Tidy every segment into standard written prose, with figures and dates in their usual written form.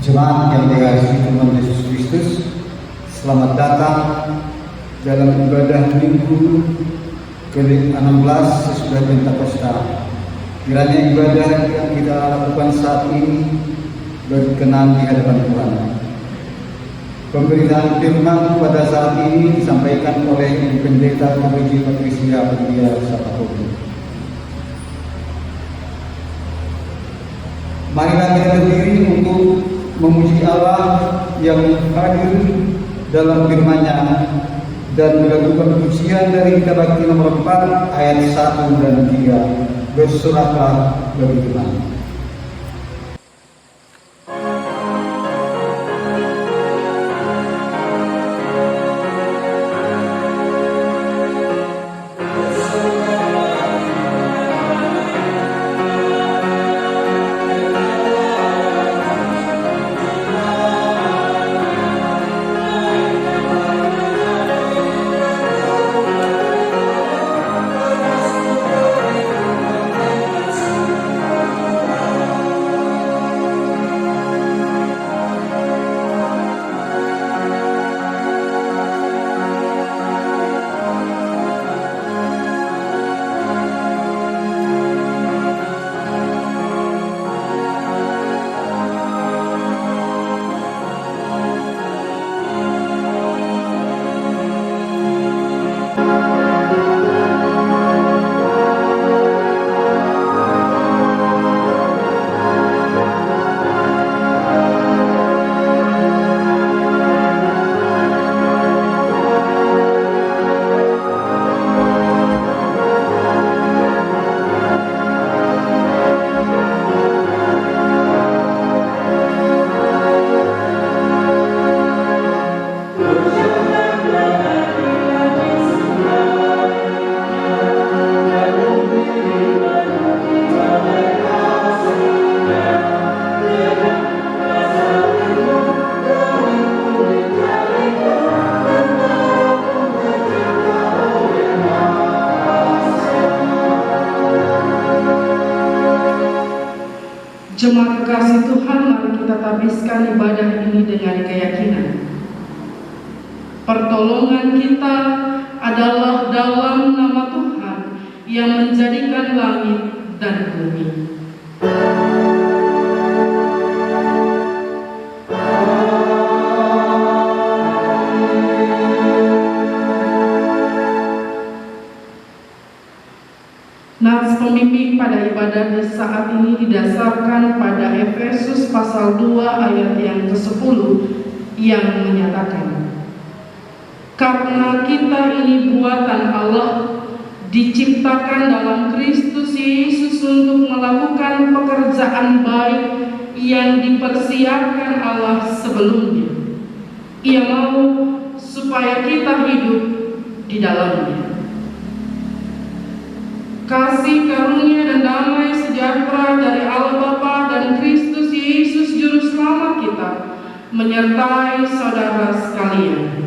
Jemaat yang dikasihi Tuhan Yesus Kristus, selamat datang dalam ibadah Minggu ke-16 sesudah Pentakosta. Kiranya ibadah yang kita lakukan saat ini berkenan di hadapan Tuhan. Pemberitaan firman pada saat ini disampaikan oleh Ibu Pendeta Gereja Patrisia Mulia Sapahodo. Marilah kita berdiri untuk memuji Allah yang hadir dalam firman-Nya dan melakukan pujian dari Kitab Bakti nomor 4 ayat 1 dan 3. Bersoraklah bagi Tuhan. Jemaat kasih Tuhan, mari kita habiskan ibadah ini dengan keyakinan. Pertolongan kita adalah dalam nama Tuhan yang menjadikan langit dan bumi. Nats pembimbing pada ibadah di saat ini didasarkan pada Efesus pasal 2 ayat yang ke-10 yang menyatakan, karena kita ini buatan Allah, diciptakan dalam Kristus Yesus untuk melakukan pekerjaan baik yang dipersiapkan Allah sebelumnya. Ia mau supaya kita hidup di dalamnya. Kasih karunia dan damai sejahtera dari Allah Bapa dan Kristus Yesus Juru Selamat kita menyertai saudara sekalian.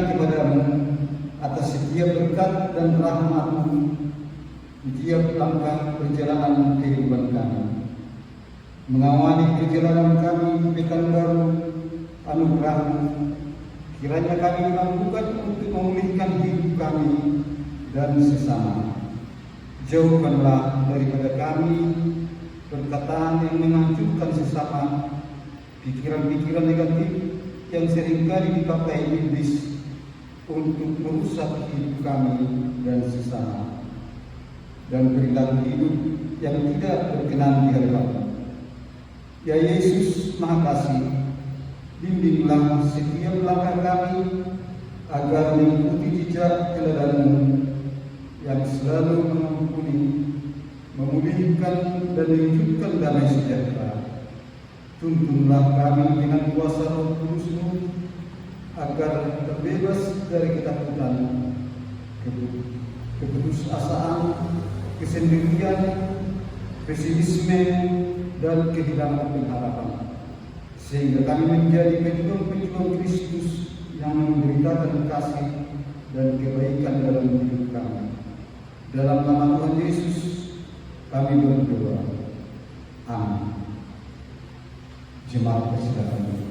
kepadamu atas setiap berkat dan rahmat-Mu di tiap langkah perjalanan kehidupan kami. Mengawali perjalanan kami pekan baru anugerah-Mu, kiranya kami mampukan untuk memulihkan hidup kami dan sesama. Jauhkanlah daripada kami perkataan yang menghancurkan sesama, pikiran-pikiran negatif yang seringkali dipakai iblis untuk merusak hidup kami dan sesama, dan perilaku hidup yang tidak berkenan di hadapan-Mu. Ya Yesus Maha Kasih, bimbinglah setiap langkah kami agar mengikuti jejak teladan-Mu yang selalu mengampuni, memulihkan dan menghidupkan damai sejahtera. Tuntunlah kami dengan kuasa Roh Kudus-Mu agar terbebas dari ketakutan, keputusasaan, kesendirian, pesimisme, dan kehilangan pengharapan, sehingga kami menjadi pejuang-pejuang Kristus yang memberitakan kasih dan kebaikan dalam hidup kami. Dalam nama Tuhan Yesus kami berdoa. Amin. Jemaat persilakan.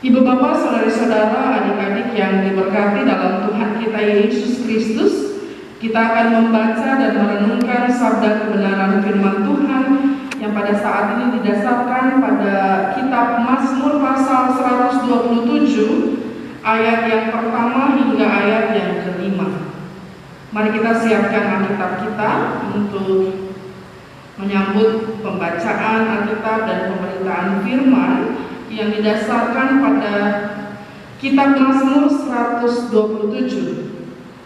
Ibu bapak, saudara-saudara, adik-adik yang diberkati dalam Tuhan kita Yesus Kristus, kita akan membaca dan merenungkan sabda kebenaran firman Tuhan yang pada saat ini didasarkan pada kitab Mazmur pasal 127 ayat yang pertama hingga ayat yang kelima. Mari kita siapkan Alkitab kita untuk menyambut pembacaan Alkitab dan pemberitaan firman yang didasarkan pada kitab Mazmur 127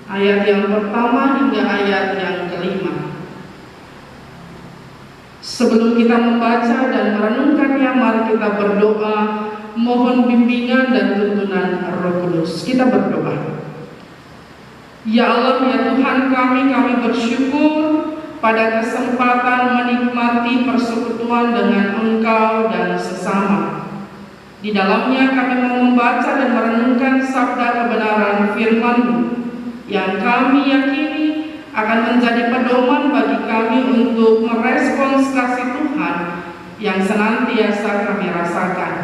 ayat yang pertama hingga ayat yang kelima. Sebelum kita membaca dan merenungkannya, mari kita berdoa mohon bimbingan dan tuntunan Roh Kudus. Kita berdoa. Ya Allah, ya Tuhan kami bersyukur pada kesempatan menikmati persekutuan dengan Engkau dan sesama. Di dalamnya kami mau membaca dan merenungkan sabda kebenaran firman-Mu yang kami yakini akan menjadi pedoman bagi kami untuk merespons kasih Tuhan yang senantiasa kami rasakan.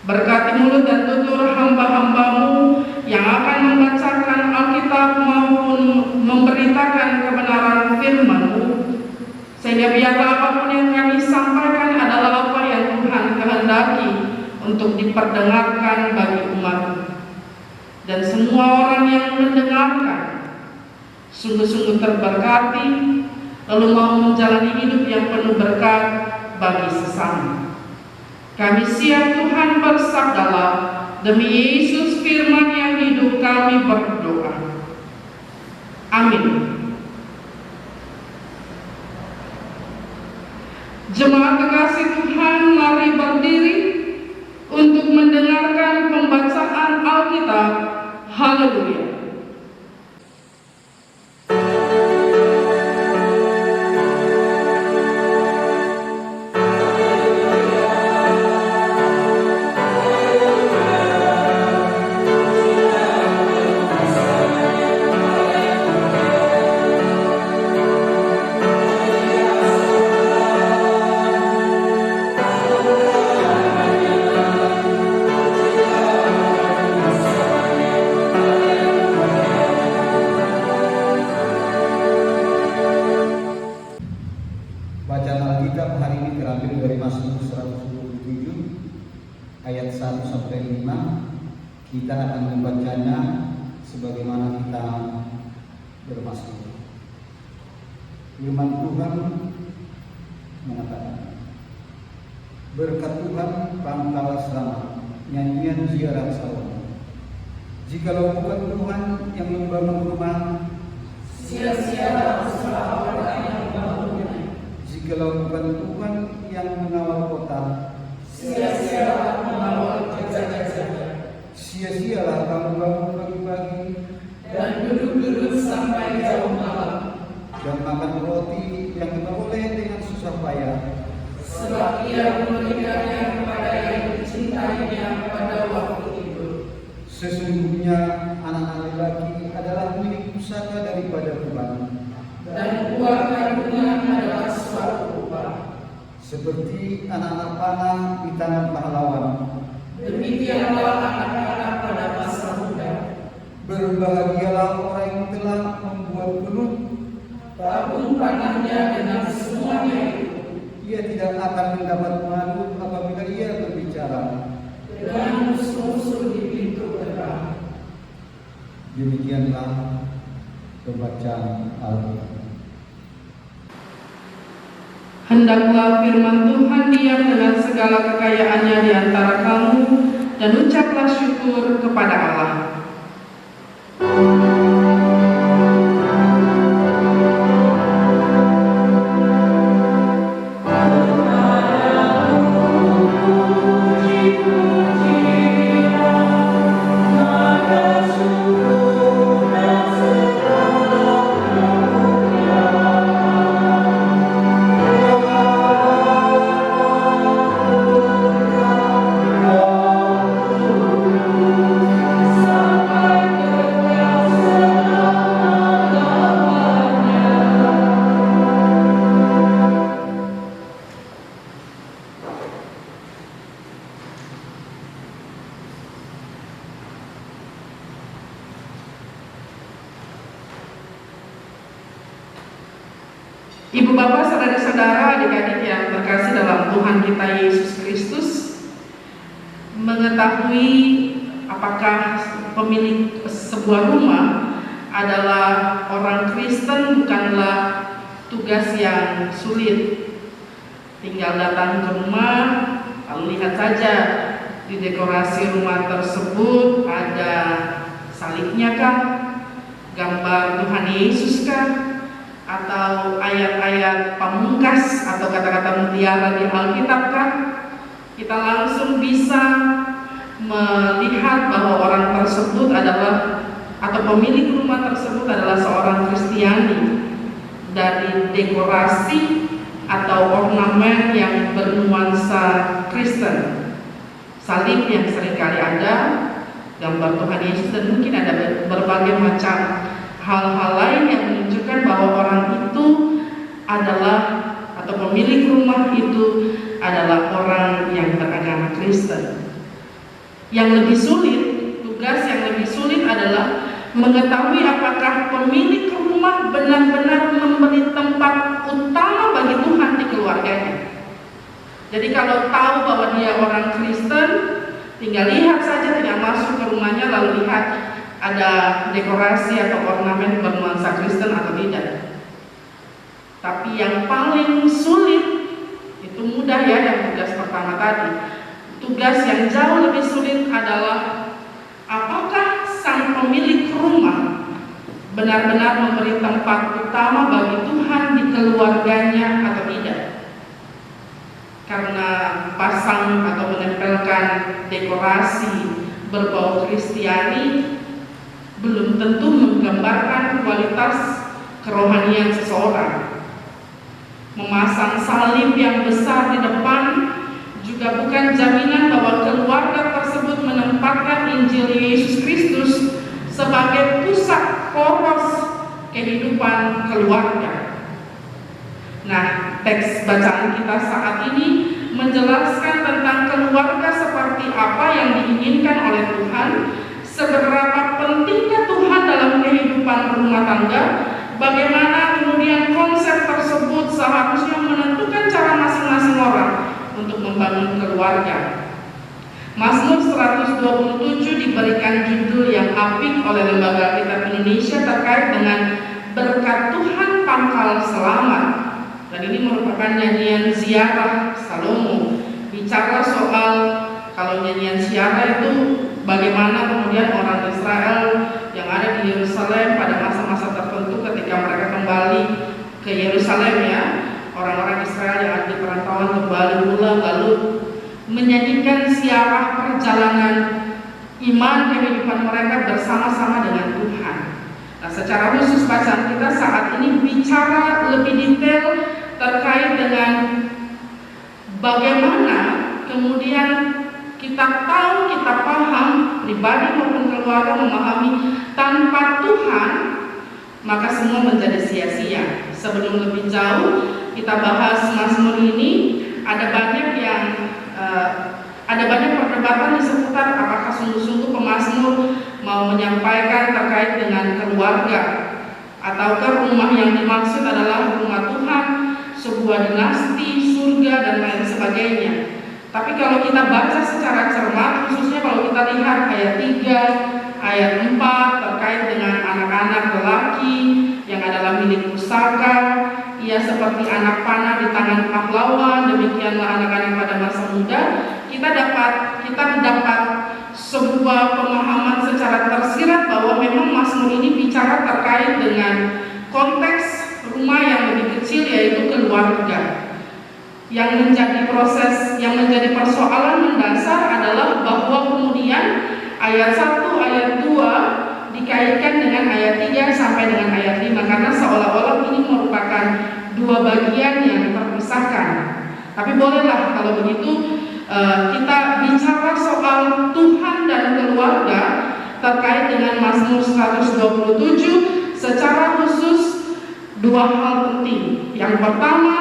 Berkati mulut dan tutur hamba-hamba-Mu yang akan membacakan Alkitab maupun memberitakan kebenaran firman-Mu, sehingga biarlah apapun yang kami sampaikan adalah apa yang Tuhan kehendaki untuk diperdengarkan bagi umat-Mu. Dan semua orang yang mendengarkan sungguh-sungguh terberkati, lalu mau menjalani hidup yang penuh berkat bagi sesama. Kami siap Tuhan bersabdalah, demi Yesus firman yang hidup kami berdoa. Amin. Jemaat kekasih Tuhan, mari berdiri untuk mendengarkan pembacaan Alkitab. Haleluya. Bacaan Alkitab hari ini terambil dari Mazmur 127 ayat 1 sampai 5. Kita akan membacanya sebagaimana kita bermazmur. Firman Tuhan mengatakan, berkat Tuhan pangkal selamat, nyanyian ziarah Salomon. Jikalau bukan Tuhan yang membangun rumah, sia-sialah usaha orang yang membangunnya. Jikalau bukan Tuhan yang mengawal kota, sia-sialah mengawal penjaga-jaga. Sia-sialah kamu bangun pagi-pagi dan duduk-duduk sampai jauh malam, dan makan roti yang diperoleh dengan susah payah. sebab ia memberikannya kepada yang dicintainya pada waktu itu. Sesungguhnya anak-anak laki adalah milik pusaka daripada Tuhan, dan buah kandungan adalah suatu upah. seperti anak-anak panah di tangan pahlawan. Demikianlah anak-anak pada masa muda. Berbahagialah orang yang telah membuat penuh, Tabung panahnya dengan semuanya itu, ia tidak akan mendapat malu apabila ia berbicara. dengan musuh-musuh di pintu gerbang. Demikianlah pembacaan Alkitab. Hendaklah firman Tuhan diam dengan segala kekayaannya di antara kamu, dan ucaplah syukur kepada Allah. Ibu bapak, saudara-saudara, adik-adik yang terkasih dalam Tuhan kita Yesus Kristus, mengetahui apakah pemilik sebuah rumah adalah orang Kristen bukanlah tugas yang sulit. Tinggal datang ke rumah, lalu lihat saja di dekorasi rumah tersebut ada salibnya kah, gambar Tuhan Yesus kah, atau ayat-ayat pamungkas atau kata-kata mutiara di Alkitab kan, kita langsung bisa melihat bahwa orang tersebut adalah, atau pemilik rumah tersebut adalah seorang Kristiani. Dari dekorasi atau ornamen yang bernuansa Kristen, salib yang seringkali ada, gambar Tuhan Yesus, dan mungkin ada berbagai macam hal-hal lain yang menunjukkan bahwa orang itu adalah, atau pemilik rumah itu adalah orang yang beragama Kristen. Yang lebih sulit, tugas yang lebih sulit adalah mengetahui apakah pemilik rumah benar-benar memberi tempat utama bagi Tuhan di keluarganya. Jadi kalau tahu bahwa dia orang Kristen, tinggal lihat saja, tinggal masuk ke rumahnya lalu lihat ada dekorasi atau ornamen bernuansa Kristen atau tidak. Tapi yang paling sulit itu mudah ya yang tugas pertama tadi. Tugas yang jauh lebih sulit adalah apakah sang pemilik rumah benar-benar memberi tempat utama bagi Tuhan di keluarganya atau tidak. Karena pasang atau menempelkan dekorasi berbau Kristiani belum tentu menggambarkan kualitas kerohanian seseorang. Memasang salib yang besar di depan juga bukan jaminan bahwa keluarga tersebut menempatkan Injil Yesus Kristus sebagai pusat poros kehidupan keluarga. Nah, teks bacaan kita saat ini menjelaskan tentang keluarga seperti apa yang diinginkan oleh Tuhan, seberapa pentingnya Tuhan dalam kehidupan rumah tangga, bagaimana kemudian konsep tersebut seharusnya menentukan cara masing-masing orang untuk membangun keluarga. Mazmur 127 diberikan judul yang apik oleh Lembaga Alkitab Indonesia terkait dengan berkat Tuhan pangkal selamat. Dan ini merupakan nyanyian ziarah Salomo. Bicara soal kalau nyanyian ziarah itu bagaimana kemudian orang Israel yang ada di Yerusalem pada masa-masa tertentu ketika mereka kembali ke Yerusalem ya, orang-orang Israel yang ada di perantauan kembali pulang lalu menyanyikan ziarah perjalanan iman kehidupan mereka bersama-sama dengan Tuhan. Nah, secara khusus bacaan kita saat ini bicara lebih detail terkait dengan bagaimana kemudian kita tahu, kita paham, pribadi maupun keluarga memahami tanpa Tuhan maka semua menjadi sia-sia. Sebelum lebih jauh kita bahas Mazmur ini, ada banyak perdebatan di seputar apakah sungguh-sungguh pemazmur mau menyampaikan terkait dengan keluarga ataukah rumah yang dimaksud adalah rumah Tuhan, sebuah dinasti, surga dan lain sebagainya. Tapi kalau kita baca secara cermat, khususnya kalau kita lihat ayat 3, ayat 4 terkait dengan anak-anak lelaki yang adalah milik pusaka, ia seperti anak panah di tangan pahlawan, demikianlah anak-anak pada masa muda. Kita mendapat sebuah pemahaman secara tersirat bahwa memang Mazmur ini bicara terkait dengan konteks rumah yang lebih kecil, yaitu keluarga. Yang menjadi persoalan mendasar adalah bahwa kemudian ayat 1, ayat 2 dikaitkan dengan ayat 3 sampai dengan ayat 5 karena seolah-olah ini merupakan dua bagian yang terpisahkan. Tapi bolehlah kalau begitu kita bicara soal Tuhan dan keluarga terkait dengan Mazmur 127 secara khusus dua hal penting. Yang pertama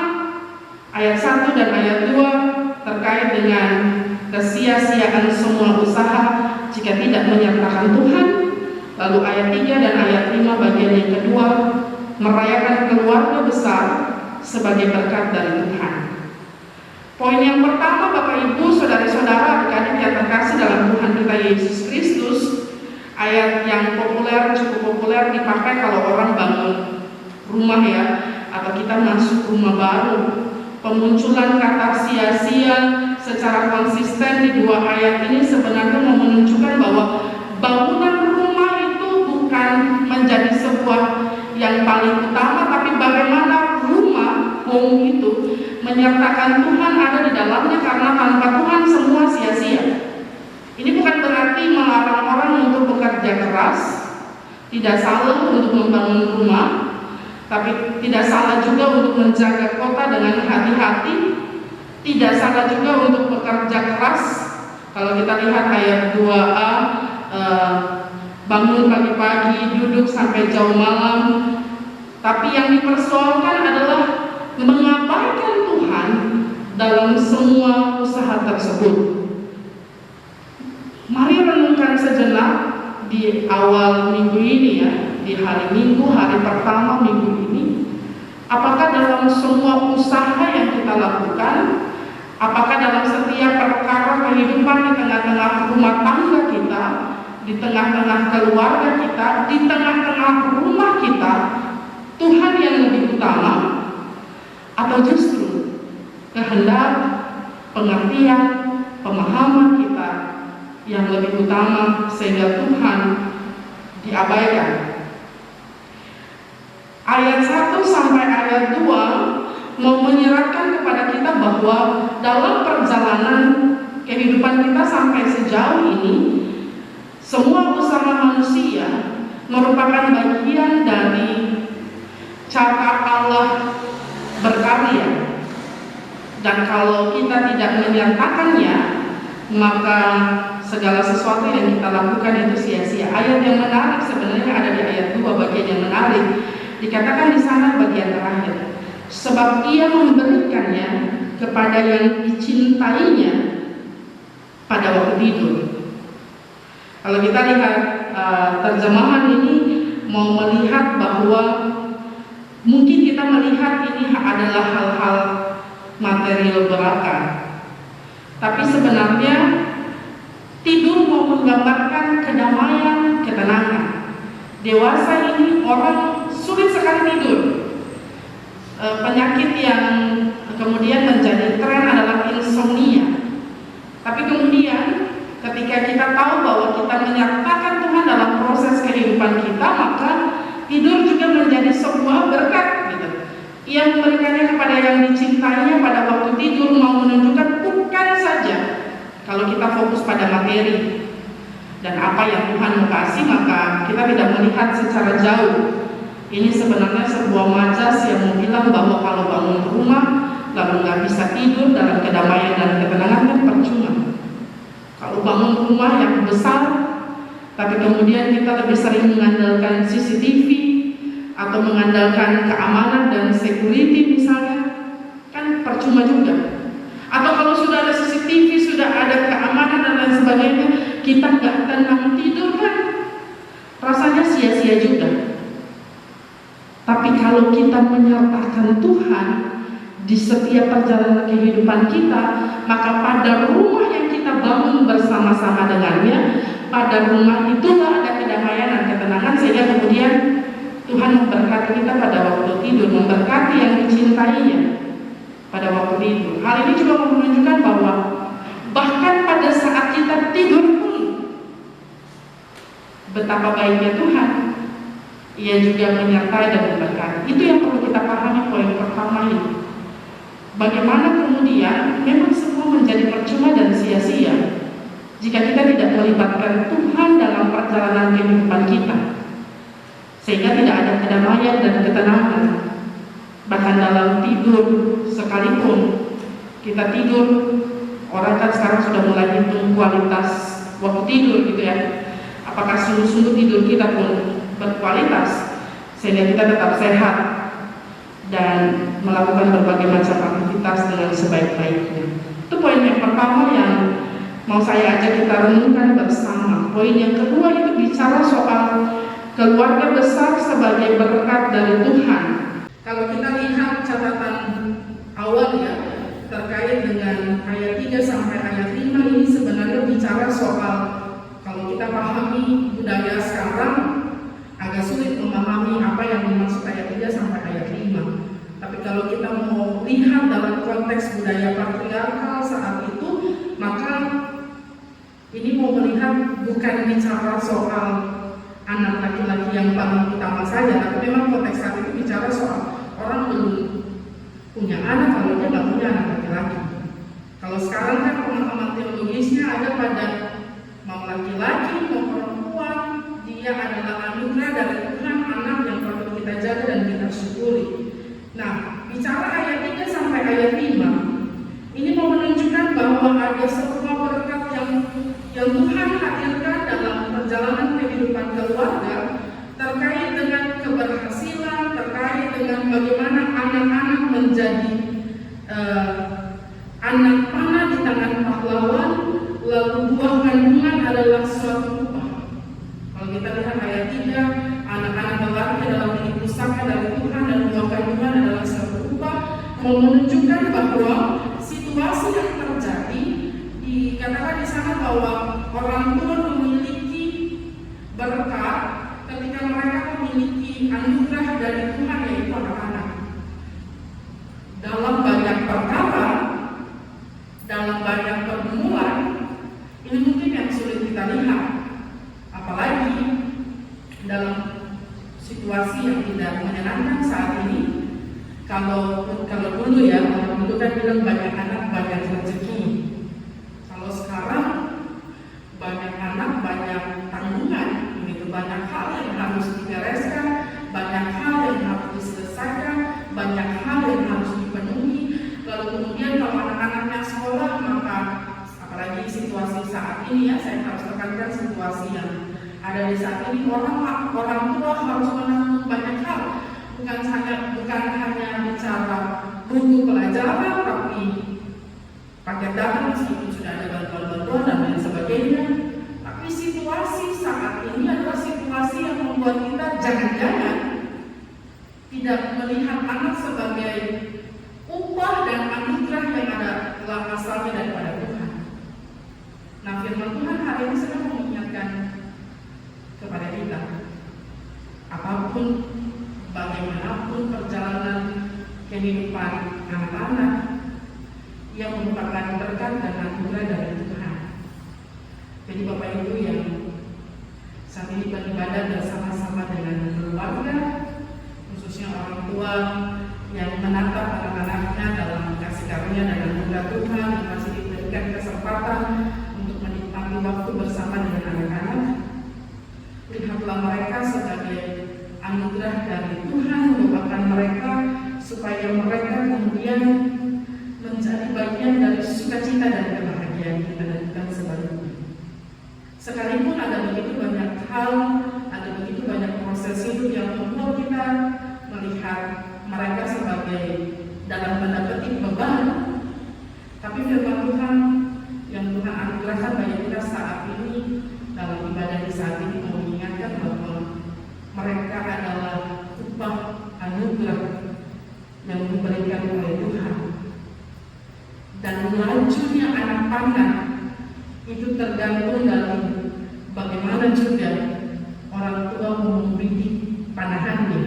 ayat 1 dan ayat 2 terkait dengan kesia-siaan semua usaha jika tidak menyertakan Tuhan. Lalu ayat 3 dan ayat 5 bagian yang kedua merayakan keluarga besar sebagai berkat dari Tuhan. Poin yang pertama Bapak Ibu, Saudara-saudara, adik-adik yang terkasih dalam Tuhan kita Yesus Kristus, ayat yang cukup populer dipakai kalau orang bangun rumah ya, atau kita masuk rumah baru. Pemunculan kata sia-sia secara konsisten di dua ayat ini sebenarnya mau menunjukkan bahwa bangunan rumah itu bukan menjadi sebuah yang paling utama, tapi bagaimana rumah, home itu menyertakan Tuhan ada di dalamnya, karena tanpa Tuhan semua sia-sia. Ini bukan berarti melarang orang untuk bekerja keras, tidak salah untuk membangun rumah, tapi tidak salah juga untuk menjaga kota dengan hati-hati, tidak salah juga untuk bekerja keras. Kalau kita lihat ayat 2a, bangun pagi-pagi, duduk sampai jauh malam. Tapi yang dipersoalkan adalah mengabaikan Tuhan dalam semua usaha tersebut. Mari renungkan sejenak di awal minggu ini ya, di hari Minggu, hari pertama minggu ini. Apakah dalam semua usaha yang kita lakukan, apakah dalam setiap perkara kehidupan di tengah-tengah rumah tangga kita, di tengah-tengah keluarga kita, di tengah-tengah rumah kita, Tuhan yang lebih utama, atau justru kehendak, pengertian, pemahaman kita yang lebih utama sehingga Tuhan diabaikan. Ayat 1 sampai ayat 2 mau menyerahkan kepada kita bahwa dalam perjalanan kehidupan kita sampai sejauh ini, semua usaha manusia merupakan bagian dari cara Allah berkarya. Dan kalau kita tidak menyatakannya, maka segala sesuatu yang kita lakukan itu sia-sia. Ayat yang menarik sebenarnya ada di ayat 2, bagian yang menarik. Dikatakan di sana bagian terakhir, sebab ia memberikannya kepada yang dicintainya pada waktu tidur. Kalau kita lihat terjemahan ini mau melihat bahwa mungkin kita melihat ini adalah hal-hal material belaka, tapi sebenarnya tidur mau menggambarkan kedamaian, ketenangan. Dewasa ini orang sulit sekali tidur. Penyakit yang kemudian menjadi tren adalah insomnia. Tapi kemudian ketika kita tahu bahwa kita menyertakan Tuhan dalam proses kehidupan kita, maka tidur juga menjadi sebuah berkat gitu. Ia memberikannya kepada yang dicintainya pada waktu tidur, mau menunjukkan bukan saja kalau kita fokus pada materi dan apa yang Tuhan mau kasih, maka kita tidak melihat secara jauh. Ini sebenarnya sebuah majas yang mau bilang bahwa kalau bangun rumah lalu nggak bisa tidur dalam kedamaian dan ketenangan kan percuma. Kalau bangun rumah yang besar, tapi kemudian kita lebih sering mengandalkan CCTV atau mengandalkan keamanan dan security misalnya, kan percuma juga. Atau kalau sudah ada CCTV, sudah ada keamanan dan lain sebagainya, kita nggak tenang tidur kan, rasanya sia-sia juga. Tapi kalau kita menyertakan Tuhan di setiap perjalanan kehidupan kita, maka pada rumah yang kita bangun bersama-sama dengannya, pada rumah itulah ada kedamaian dan ketenangan, sehingga kemudian Tuhan memberkati kita pada waktu tidur, memberkati yang dicintainya pada waktu tidur. Hal ini juga menunjukkan bahwa bahkan pada saat kita tidur pun betapa baiknya Tuhan. Ia juga menyertai dan memberkati. Itu yang perlu kita pahami, poin pertama ini. Bagaimana kemudian memang semua menjadi percuma dan sia-sia jika kita tidak melibatkan Tuhan dalam perjalanan kehidupan kita, sehingga tidak ada kedamaian dan ketenangan. Bahkan dalam tidur sekalipun kita tidur, orang kan sekarang sudah mulai hitung kualitas waktu tidur gitu ya. Apakah sungguh-sungguh tidur kita pun berkualitas sehingga kita tetap sehat dan melakukan berbagai macam aktivitas dengan sebaik-baiknya. Itu poin yang pertama yang mau saya ajak kita renungkan bersama. Poin yang kedua itu bicara soal keluarga besar sebagai berkat dari Tuhan. Kalau kita lihat catatan awal ya terkait dengan ayat 3 sampai ayat 5 ini sebenarnya bicara soal, kalau kita pahami budaya sekarang agak sulit memahami apa yang dimaksud ayat 3 sampai ayat 5. Tapi kalau kita mau lihat dalam konteks budaya patriarkal saat itu, maka ini mau melihat bukan bicara soal anak laki-laki yang paling utama saja, tapi memang konteks saat itu bicara soal orang belum punya anak kalau dia nggak punya anak laki-laki. Kalau sekarang kan pemahaman teologisnya ada pada mau laki-laki mau perempuan, dia adalah anugerah dari Tuhan, anak yang patut kita jaga dan kita syukuri. Nah, bicara ayat 3 sampai ayat 5 ini mau menunjukkan bahwa ada sebuah berkat yang Tuhan hadirkan dalam perjalanan kehidupan keluarga terkait dengan keberhasilan, terkait dengan bagaimana anak-anak menjadi anak panah di tangan pahlawan, lalu buah kandungan adalah suatu upah. Kalau kita lihat ayat 3, anak-anak lelaki adalah milik pusaka dari Tuhan dan buah kandungan adalah suatu upah, mau menunjukkan bahwa situasi yang terjadi dikatakan di sana bahwa orang tua memiliki berkat ketika mereka memiliki anugerah dari Tuhan, yaitu anak-anak. Dalam banyak perkara banyak pergumulan, ini mungkin yang sulit kita lihat, apalagi dalam situasi yang tidak menyenangkan saat ini. Kalau dulu ya, orang dulu kan bilang banyak anak banyak rezeki. Kalau sekarang banyak anak banyak tanggungan, begitu banyak hal yang harus dibereskan, banyak hal yang harus diselesaikan, banyak hal yang harus dipenuhi. Lalu kemudian kalau anak-anaknya sekolah, maka apalagi situasi saat ini ya, saya harus tekankan situasi yang ada di saat ini, orang tua harus menanggung banyak hal, bukan hanya bicara buku pelajaran, tapi paket data meskipun sudah ada bantuan-bantuan dan lain sebagainya. Tapi situasi saat ini adalah situasi yang membuat kita jangan-jangan tidak melihat anak sebagai upah dan anugerah yang ada asalnya daripada Tuhan. Nah, firman Tuhan hari ini sedang mengingatkan kepada kita, apapun bagaimanapun perjalanan kehidupan anak-anak yang merupakan berkat dan anugerah dari Tuhan. Jadi Bapak Ibu yang saat ini beribadah bersama-sama dengan keluarga, khususnya orang tua yang menatap anak-anaknya dalam kasih karunia dan anugerah Tuhan, yang masih diberikan kesempatan untuk menikmati waktu bersama dengan anak-anak, lihatlah mereka sebagai anugerah dari Tuhan, merupakan mereka supaya mereka kemudian menjadi bagian dari sukacita dan kebahagiaan kita, dan bukan sebaliknya. Sekalipun ada begitu banyak hal, ada begitu banyak proses hidup yang membuat kita melihat mereka sebagai dalam tanda petik beban, tapi firman Tuhan yang Tuhan anugerahkan bagi kita saat ini dalam ibadah di saat ini mengingatkan bahwa mereka adalah upah anugerah yang diberikan oleh Tuhan. Dan lajunya anak panah itu tergantung dari bagaimana juga orang tua membidik panahannya.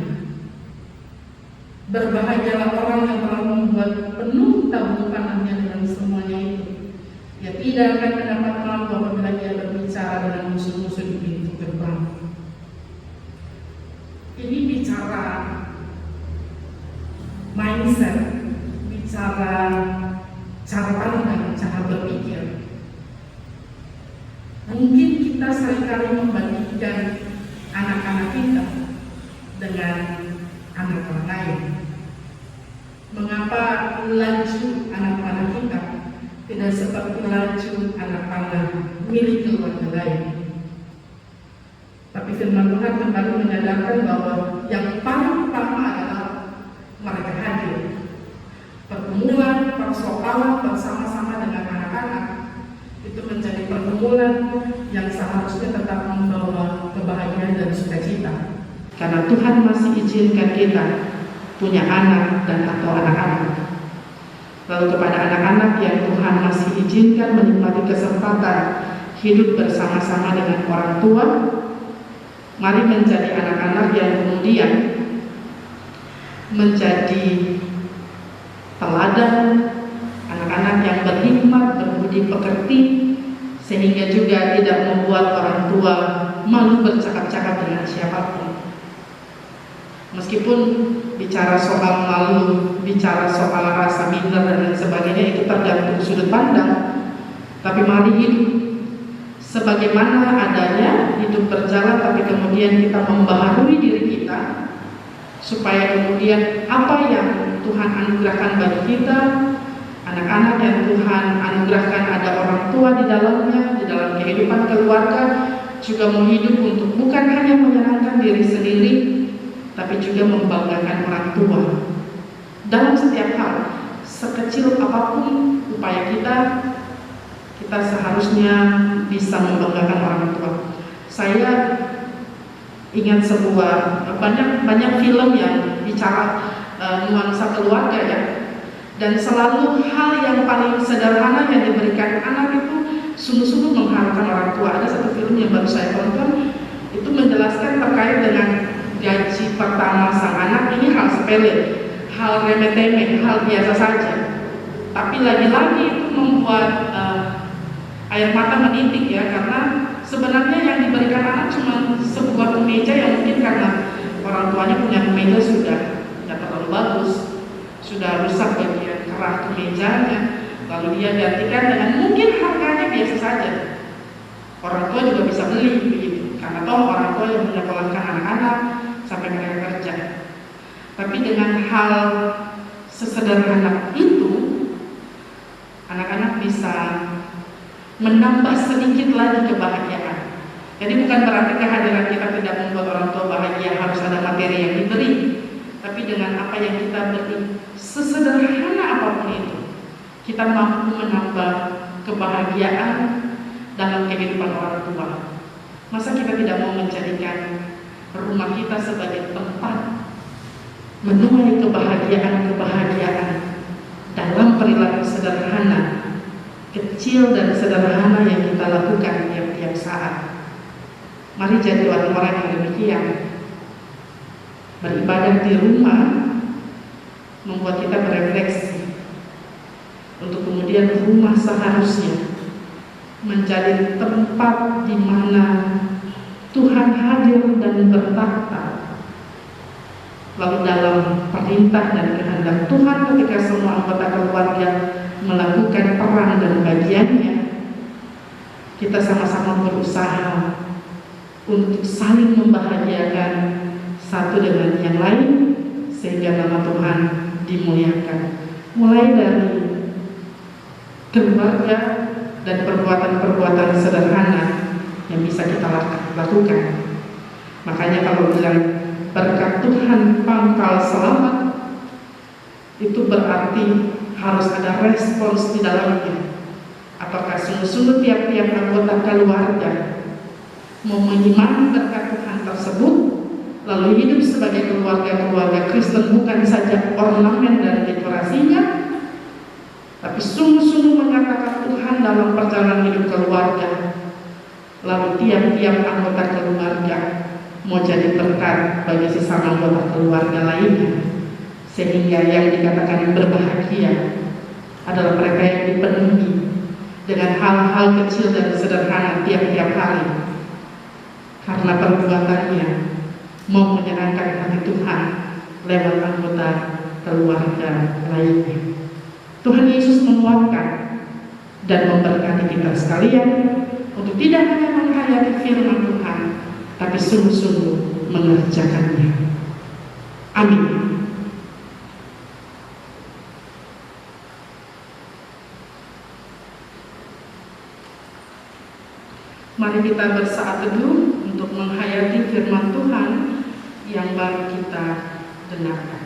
Berbahagialah orang yang telah membuat penuh tabung panahnya dengan semuanya itu. Ia tidak akan mendapat malu apabila dia berbicara dengan musuh-musuh di pintu gerbang. Ini bicara mindset, bicara cara pandang, cara berpikir. Mungkin kita seringkali membandingkan anak-anak kita dengan anak orang lain. Mengapa laju anak panah kita tidak seperti laju anak panah milik keluarga lain? Tapi firman Tuhan kembali menyadarkan bahwa yang paling utama adalah mereka hadir. Pergumulan, persoalan bersama-sama dengan anak-anak itu menjadi pergumulan yang seharusnya tetap membawa kebahagiaan dan sukacita. Karena Tuhan masih izinkan kita punya anak dan atau anak-anak. Lalu kepada anak-anak yang Tuhan masih izinkan menikmati kesempatan hidup bersama-sama dengan orang tua, mari menjadi anak-anak yang kemudian menjadi teladan, anak-anak yang berhikmat, berbudi pekerti, sehingga juga tidak membuat orang tua malu bercakap-cakap dengan siapapun. Meskipun bicara soal malu, bicara soal rasa minder dan lain sebagainya, itu tergantung sudut pandang. Tapi mari hidup sebagaimana adanya, hidup berjalan, tapi kemudian kita membaharui diri kita, supaya kemudian apa yang Tuhan anugerahkan bagi kita, anak-anak yang Tuhan anugerahkan ada orang tua di dalamnya, di dalam kehidupan keluarga, juga mau hidup untuk bukan hanya menyenangkan diri sendiri, tapi juga membanggakan orang tua. Dalam setiap hal, sekecil apapun upaya kita seharusnya bisa membanggakan orang tua. Saya ingat sebuah banyak film yang bicara nuansa keluarga ya, dan selalu hal yang paling sederhana yang diberikan anak itu sungguh-sungguh mengharapkan orang tua. Ada satu film yang baru saya tonton, itu menjelaskan terkait dengan gaji pertama sang anak. Ini hal sepele, hal remeh-temeh, hal biasa saja, tapi lagi-lagi itu membuat air mata menitik ya, karena sebenarnya yang diberikan anak cuma sebuah kemeja yang mungkin karena orang tuanya punya kemeja sudah tidak terlalu bagus, sudah rusak bagian kerah kemejanya, lalu dia gantikan dengan mungkin harganya biasa saja. Orang tua juga bisa beli begitu, karena toh orang tua yang menyekolahkan anak-anak sampai mereka kerja. Tapi dengan hal sesederhana itu, anak-anak bisa menambah sedikit lagi kebahagiaan. Jadi bukan berarti kehadiran kita tidak membuat orang tua bahagia, harus ada materi yang diberi. Tapi dengan apa yang kita beri, sesederhana apapun itu, kita mampu menambah kebahagiaan dalam kehidupan orang tua. Masa kita tidak mau menjadikan rumah kita sebagai tempat menuai kebahagiaan dalam perilaku sederhana, kecil dan sederhana yang kita lakukan tiap-tiap saat. Mari jadi orang-orang yang demikian. Beribadah di rumah membuat kita berefleksi untuk kemudian rumah seharusnya menjadi tempat di mana Tuhan hadir dan bertakhta. Lalu dalam perintah dan kehendak Tuhan ketika semua anggota keluarga melakukan peran dan bagiannya, kita sama-sama berusaha untuk saling membahagiakan satu dengan yang lain sehingga nama Tuhan dimuliakan. Mulai dari keluarga dan perbuatan-perbuatan sederhana yang bisa kita lakukan. Makanya kalau bilang berkat Tuhan pangkal selamat, itu berarti harus ada respons di dalamnya. Apakah sungguh-sungguh tiap-tiap anggota keluarga mau mengimani berkat Tuhan tersebut, lalu hidup sebagai keluarga Kristen bukan saja ornamen dan dekorasinya, tapi sungguh-sungguh mengatakan Tuhan dalam perjalanan hidup keluarga. Lalu tiap-tiap anggota keluarga mau jadi berkat bagi sesama anggota keluarga lainnya, sehingga yang dikatakan berbahagia adalah mereka yang dipenuhi dengan hal-hal kecil dan sederhana tiap-tiap hari, karena perbuatannya mau menyenangkan hati Tuhan lewat anggota keluarga lainnya. Tuhan Yesus menguatkan dan memberkati kita sekalian untuk tidak hanya menghayati firman Tuhan, tapi sungguh-sungguh mengerjakannya. Amin. Mari kita bersaat teduh untuk menghayati firman Tuhan yang baru kita dengarkan.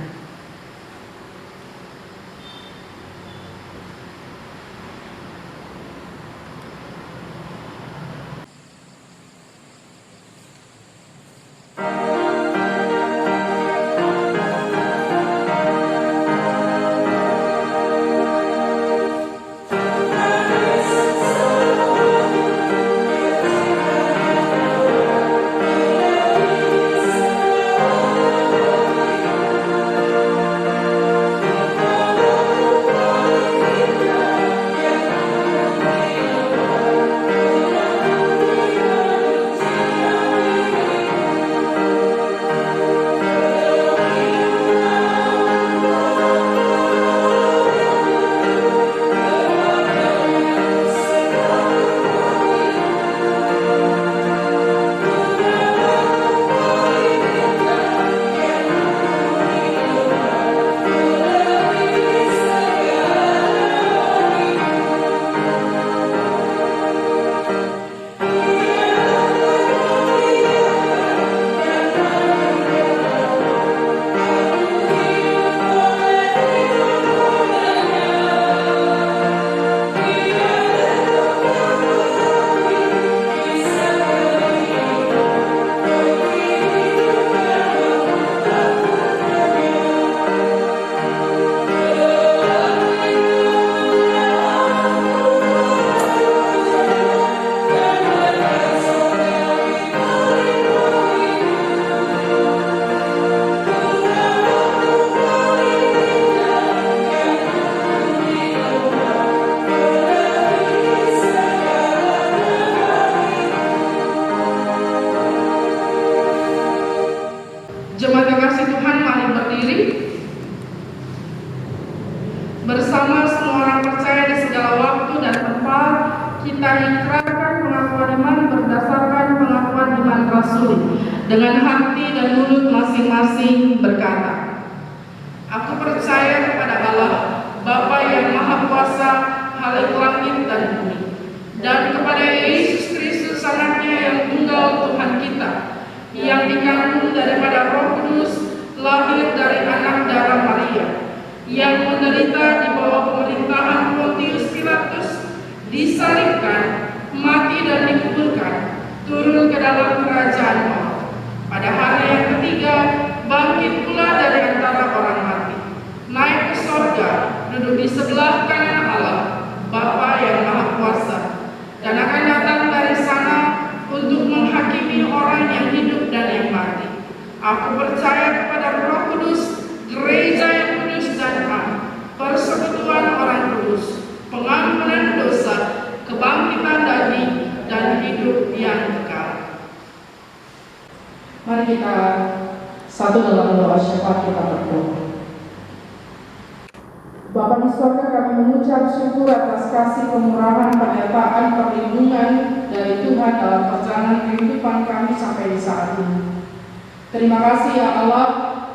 kita ikrarkan pengakuan iman berdasarkan pengakuan iman rasuli dengan hati dan mulut masing-masing berkata, aku percaya kepada Allah, Bapa yang Maha Kuasa, Khalik langit dan bumi, dan kepada Yesus Kristus anaknya yang tunggal Tuhan kita, yang dikandung daripada Roh Kudus, lahir dari anak darah Maria, yang menderita di bawah pemerintahan Pontius Pilatus, disalibkan, mati dan dikuburkan, turun ke dalam kerajaan maut. Pada hari yang ketiga, bangkit pula dari antara orang mati, naik ke sorga, duduk di sebelah kanan Allah, Bapa yang Maha Kuasa, dan akan datang dari sana untuk menghakimi orang yang hidup dan yang mati. Aku percaya kepada Roh Kudus, gereja yang kudus dan am, persekutuan orang kudus, pengampunan dosa, kebangkitan daging, dan hidup yang kekal. Mari kita satu dalam doa syafaat kita berdoa. Bapa di surga, kami mengucap syukur atas kasih kemurahan, penyertaan, perlindungan dari Tuhan dalam perjalanan kehidupan kami sampai di saat ini. Terima kasih ya Allah,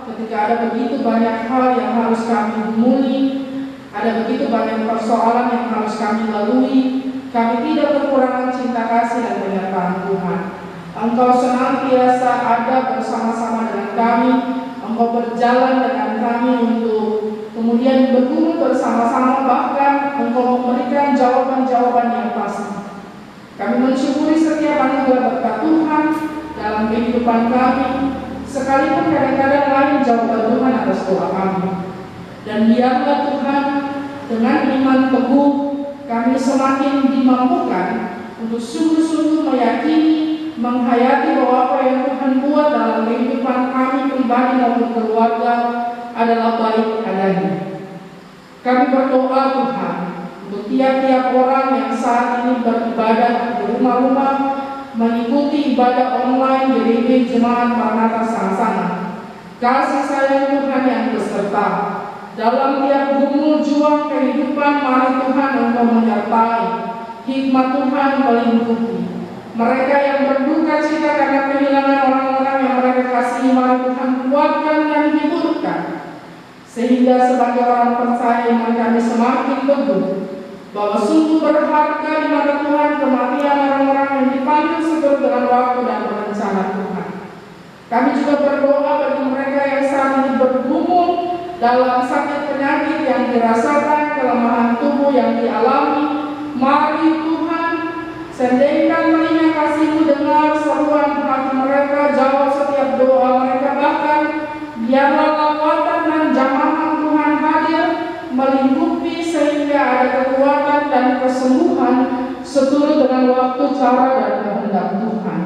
ketika ada begitu banyak hal yang harus kami gumuli, ada begitu banyak persoalan yang harus kami lalui, kami tidak kekurangan cinta kasih dan penyertaan Tuhan. Engkau senantiasa ada bersama-sama dengan kami, Engkau berjalan dengan kami untuk kemudian bergumul bersama-sama, bahkan Engkau memberikan jawaban-jawaban yang pasti. Kami mensyukuri setiap anugerah berkat Tuhan dalam kehidupan kami, sekalipun kadang-kadang lain jawaban Tuhan atas doa kami. Dan biarlah Tuhan, dengan iman teguh kami semakin dimampukan untuk sungguh-sungguh meyakini, menghayati bahwa apa yang Tuhan buat dalam kehidupan kami pribadi maupun keluarga adalah baik adanya. Kami berdoa Tuhan untuk tiap-tiap orang yang saat ini beribadah di rumah-rumah, mengikuti ibadah online GDB Jemaat Maranatha Sang-Sana. Kasih sayang Tuhan yang beserta dalam tiap gumul juang kehidupan, mari Tuhan Engkau menyertai, hikmat Tuhan melindungi mereka yang berduka cita karena kehilangan orang-orang yang mereka kasihi. Mari Tuhan kuatkan dan hiburkan, sehingga sebagai orang percaya iman kami semakin teguh bahwa sungguh berharga di mata Tuhan kematian orang-orang yang dipanggil seturut dengan waktu dan rencana Tuhan. Kami juga berdoa bagi mereka yang saat ini bergumul dalam sakit penyakit yang dirasakan, kelemahan tubuh yang dialami. Mari Tuhan, sendirikan telinga kasih-Mu, dengar seruan hati mereka, jawab setiap doa mereka, bahkan biarlah lawatan dan jamaah Tuhan hadir melingkupi sehingga ada kekuatan dan kesembuhan seturut dengan waktu, cara, dan kehendak Tuhan.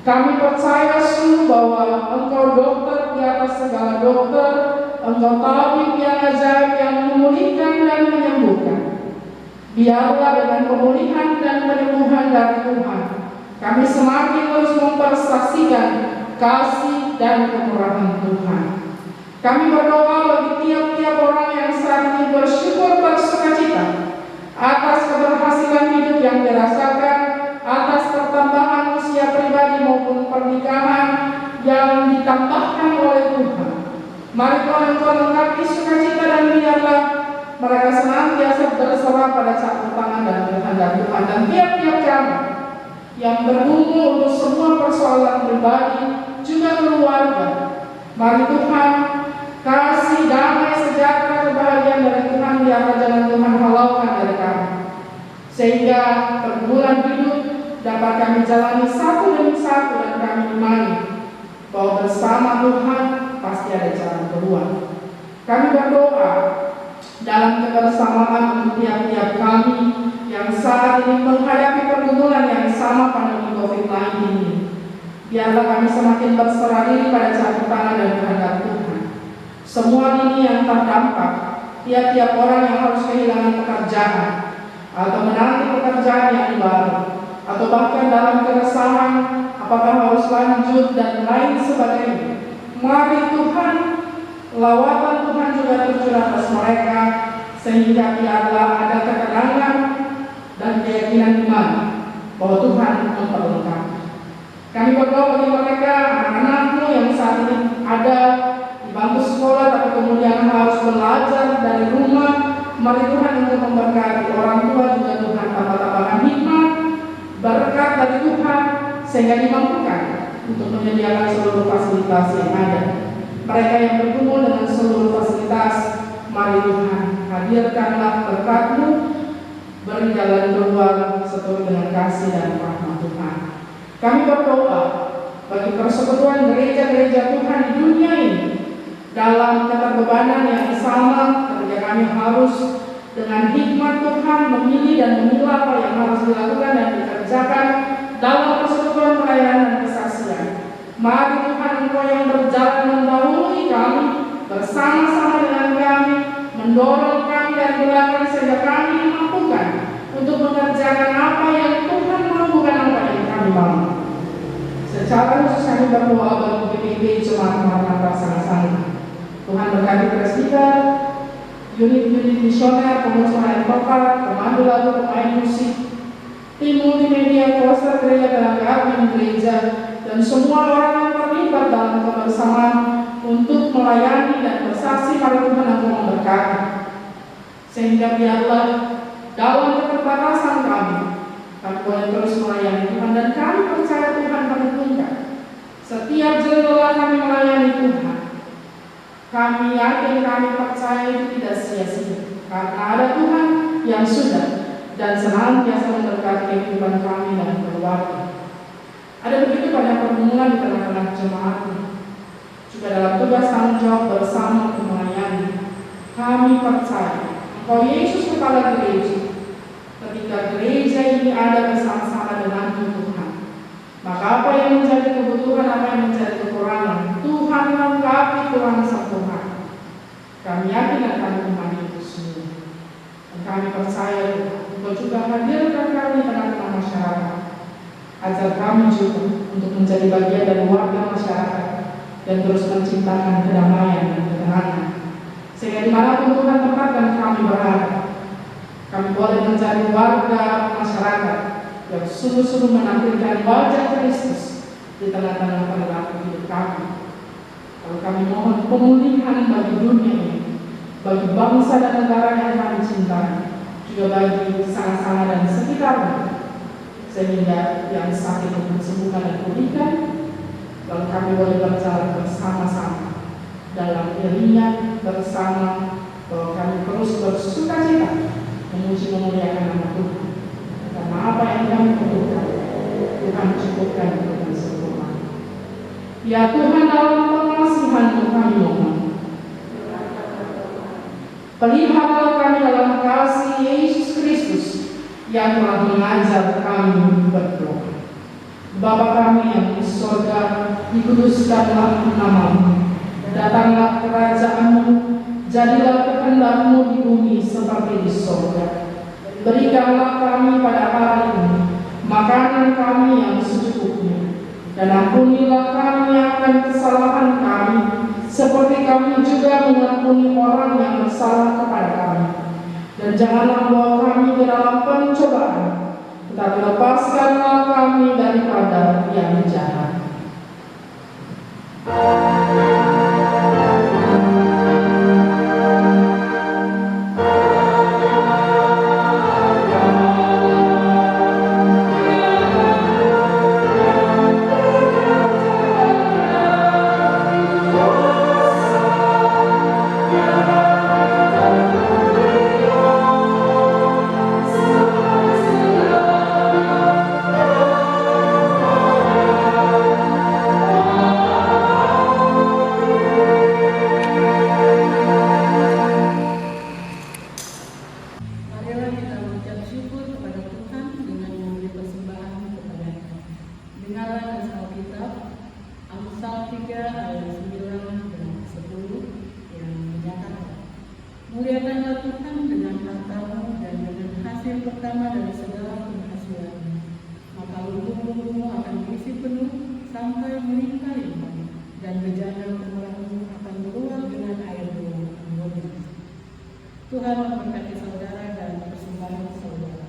Kami percaya sungguh bahwa Engkau dokter di atas segala dokter, Engkau tabib yang ajaib yang memulihkan dan menyembuhkan. Biarlah dengan pemulihan dan penyembuhan dari Tuhan, kami semakin terus mempersaksikan kasih dan kemurahan Tuhan. Kami berdoa bagi tiap-tiap orang yang saat ini bersyukur bersukacita atas keberhasilan hidup yang dirasakan, atas pertambahan usia pribadi maupun pernikahan yang ditambahkan oleh Tuhan. Mari Tuhan Engkau lengkapi sukacita dan biarlah mereka senantiasa berserah pada campur tangan dan kehendak Tuhan. Dan tiap-tiap kami yang bergumul untuk semua persoalan pribadi juga keluarga, mari Tuhan kasih damai, sejahtera, kebahagiaan dari Tuhan biarlah jalan Tuhan halaukan dari kami, sehingga pergumulan hidup dapat kami jalani satu demi satu, dan kami imani bahwa bersama Tuhan pasti ada jalan keluar. Kami berdoa dalam kebersamaan untuk tiap-tiap kami yang saat ini menghadapi pergumulan yang sama pandemi COVID-19 ini. Biarlah kami semakin berserah diri pada campur tangan dan kehendak Tuhan. Semua ini yang terdampak, tiap-tiap orang yang harus kehilangan pekerjaan atau menanti pekerjaan yang baru, atau bahkan dalam keresahan apakah harus lanjut dan lain sebagainya. Mari Tuhan, lawatan Tuhan juga tercurah atas mereka, sehingga biarlah ada ketenangan dan keyakinan iman bahwa Tuhan memperlengkapi. Kami berdoa bagi mereka, anak-anakmu yang saat ini ada di bangku sekolah tapi kemudian harus belajar dari rumah. Mari Tuhan untuk memberkati orang tua juga Tuhan tambah-tambahkan hikmat, berkat dari Tuhan sehingga dimampukan untuk menyediakan seluruh fasilitas yang ada. Mereka yang bergumul dengan seluruh fasilitas, mari Tuhan hadirkanlah berkat-Mu, beri jalan keluar seturut dengan kasih dan rahmat Tuhan. Kami berdoa bagi persekutuan gereja-gereja Tuhan di dunia ini dalam keterbebanan yang sama ketika kami harus dengan hikmat Tuhan memilih dan memilah apa yang harus dilakukan dan dikerjakan dalam persekutuan pelayanan dan kesaksian. Mari Tuhan Engkau yang berjalan mendahului kami, bersama-sama dengan kami, mendorong kami dari belakang sehingga kami dimampukan untuk mengerjakan apa yang Tuhan mau, bukan apa yang kami mau. Secara khusus kami berdoa bagi PPP Jemaat Maranatha Sangat-Sangat. Tuhan berkati presbiter, unit-unit misioner, pengurus pelayan bapak, pemandu lagu, pemain musik, tim multimedia, poster gereja, tenaga admin gereja, dan semua orang yang terlibat dalam kebersamaan untuk melayani dan bersaksi pada Tuhan yang memberkati. Sehingga biarlah dalam keterbatasan kami boleh terus melayani Tuhan, dan kami percaya Tuhan menentukan setiap jendela kami melayani Tuhan. Kami yakin, kami percaya itu tidak sia-sia karena ada Tuhan yang sudah dan senantiasa memberkati kehidupan kami dan keluarga. Ada begitu banyak pergumulan di tengah-tengah jemaat ini, juga dalam tugas tanggung jawab bersama untuk melayani. Kami percaya Engkau Yesus Kepala Gereja. Ketika gereja ini ada bersama-sama dengan Tuhan, maka apa yang menjadi kebutuhan, apa yang menjadi kekurangan, Tuhan lengkapi, Tuhan sempurnakan. Kami yakin akan Tuhan itu semua, dan kami percaya Engkau juga hadirkan kami di tengah-tengah masyarakat, agar kami juga untuk menjadi bagian dari warga masyarakat dan terus menciptakan kedamaian dan ketenangan, sehingga dimanapun Tuhan tempatkan kami berada, kami boleh menjadi warga masyarakat yang sungguh-sungguh menampilkan wajah Kristus di tengah-tengah perilaku hidup kami. Kalau kami mohon pemulihan bagi dunia ini, bagi bangsa dan negara yang kami cintai, juga bagi sana-sana dan sekitarnya, sehingga yang sakit disembuhkan dan pulihkan, lalu kami boleh berjalan bersama-sama dalam iringan bersama, bahwa kami terus bersukacita memuji memuliakan nama Tuhan, karena apa yang kami butuhkan Tuhan cukupkan dengan sempurna. Ya Tuhan, dalam pengasihan-Mu kami mohon, pelihara kami dalam kasih Yesus Kristus yang telah mengajar kami berdoa. Bapa kami yang di surga, dikuduskanlah nama-Mu, datanglah kerajaan-Mu, jadilah kehendak-Mu di bumi seperti di surga. Berikanlah kami pada hari ini makanan kami yang secukupnya, dan ampunilah kami akan kesalahan kami, seperti kami juga mengampuni orang yang bersalah kepada kami. Dan janganlah membawa kami ke dalam pencobaan, tetapi lepaskanlah kami daripada yang jahat. Muliakanlah Tuhan dengan harta-Mu dan dengan hasil pertama dari segala penghasilan-Mu. Maka lubung-lubung-Mu akan diisi penuh sampai melingkari-Mu, dan bejana kemurahan-Mu akan keluar dengan air liur. Tuhan memberkati saudara dan persembahan saudara.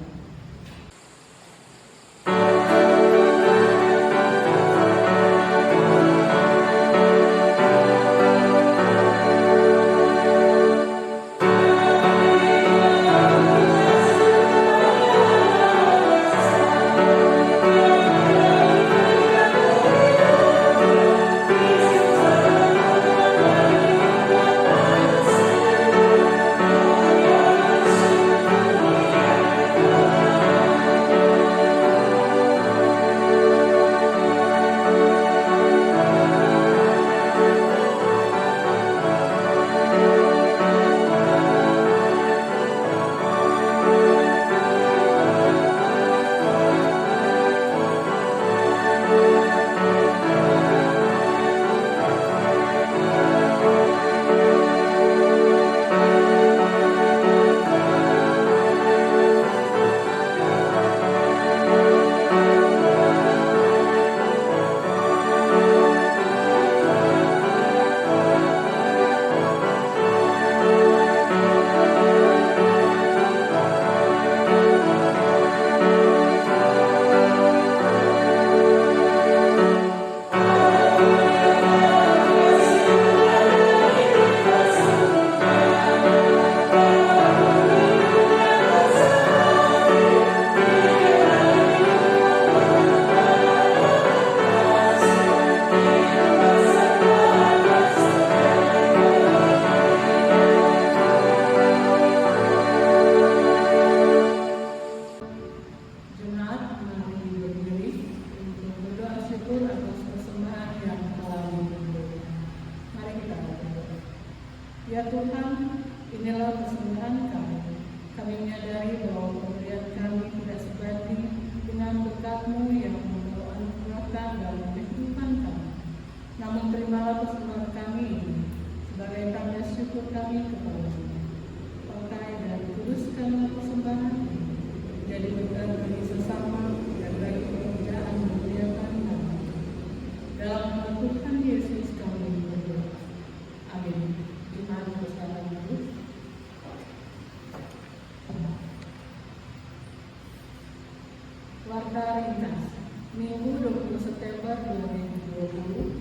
Warta Ringkas, Minggu 20 September 2020,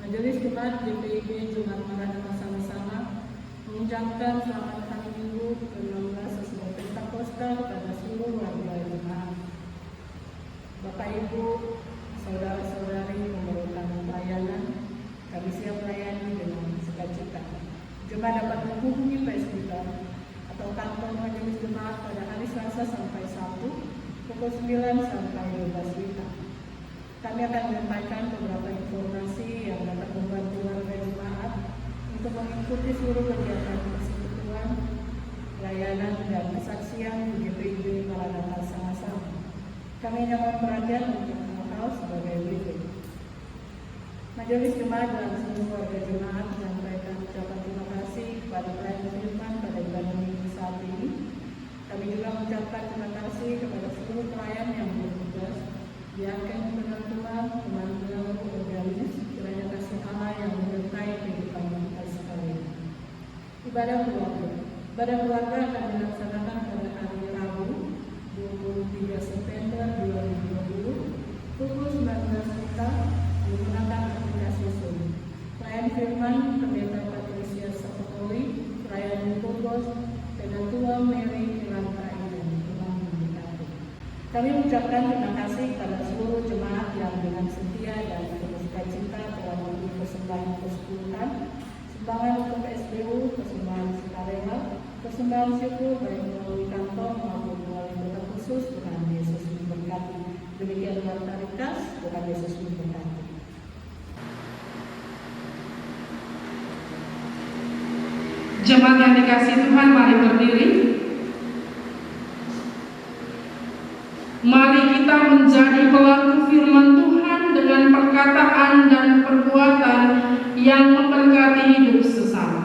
Majelis Jemaat GPIB Jumat Maranatha Sama-Sama mengucapkan selamat hari Minggu ke-16 sesuai Pentakosta kepada seluruh warga jemaat. Bapak Ibu, saudara-saudari memerlukan pelayanan, kami siap melayani dengan sukacita. Jemaat dapat menghubungi Facebook atau kantor Majelis Jemaat pada hari Selasa sampai Sabtu pukul 9 sampai 12 WITA. Kami akan menyampaikan beberapa informasi yang dapat membantu warga jemaat untuk mengikuti seluruh kegiatan persekutuan, pelayanan, dan kesaksian di GPIB Maranatha Sama-Sama. Kami hanya perhatian untuk hal-hal sebagai berikut. Majelis Jemaat dan seluruh warga jemaat menyampaikan ucapan terima kasih kepada pelayan firman pada bulan Minggu saat ini. Kami juga mengucapkan terima kasih kepada seluruh pelayan yang bertugas di agen penentuan kemampuan organis, kiranya kasih Allah yang menyertai kehidupan kita sekalian. Ibadah keluarga akan dilaksanakan pada hari Rabu 23 September 2020 pukul 19 WITA menggunakan aplikasi Zoom. Pelayan firman Pendeta Patricia Sapokoli, pelayan Bogos, Penatua Mary Lantai dan Imam Mendekati. Kami mengucapkan terima kasih kepada seluruh jemaat yang dengan setia dan penuh sukacita telah memberi persembahan persekutuan, sumbangan untuk SBU, persembahan sukarela, persembahan syukur baik melalui kantor maupun melalui kota khusus. Tuhan Yesus memberkati. Demikian Warta Ringkas, Tuhan Yesus memberkati. Jemaat yang dikasihi Tuhan, mari berdiri. Mari kita menjadi pelaku firman Tuhan dengan perkataan dan perbuatan yang memberkati hidup sesama.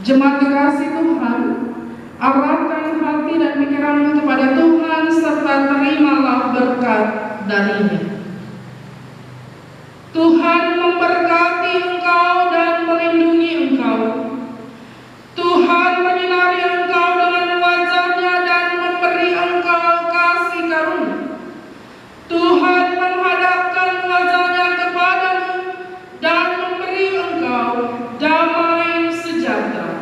Jemaat dikasih Tuhan, arahkan hati dan pikiranmu kepada Tuhan serta terimalah berkat darinya. Tuhan memberkati engkau dan melindungi engkau. Tuhan menyinari engkau dengan wajah-Nya dan memberi engkau kasih karunia. Tuhan menghadapkan wajah-Nya kepadamu dan memberi engkau damai sejahtera.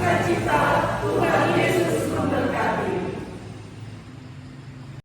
sukacita Tuhan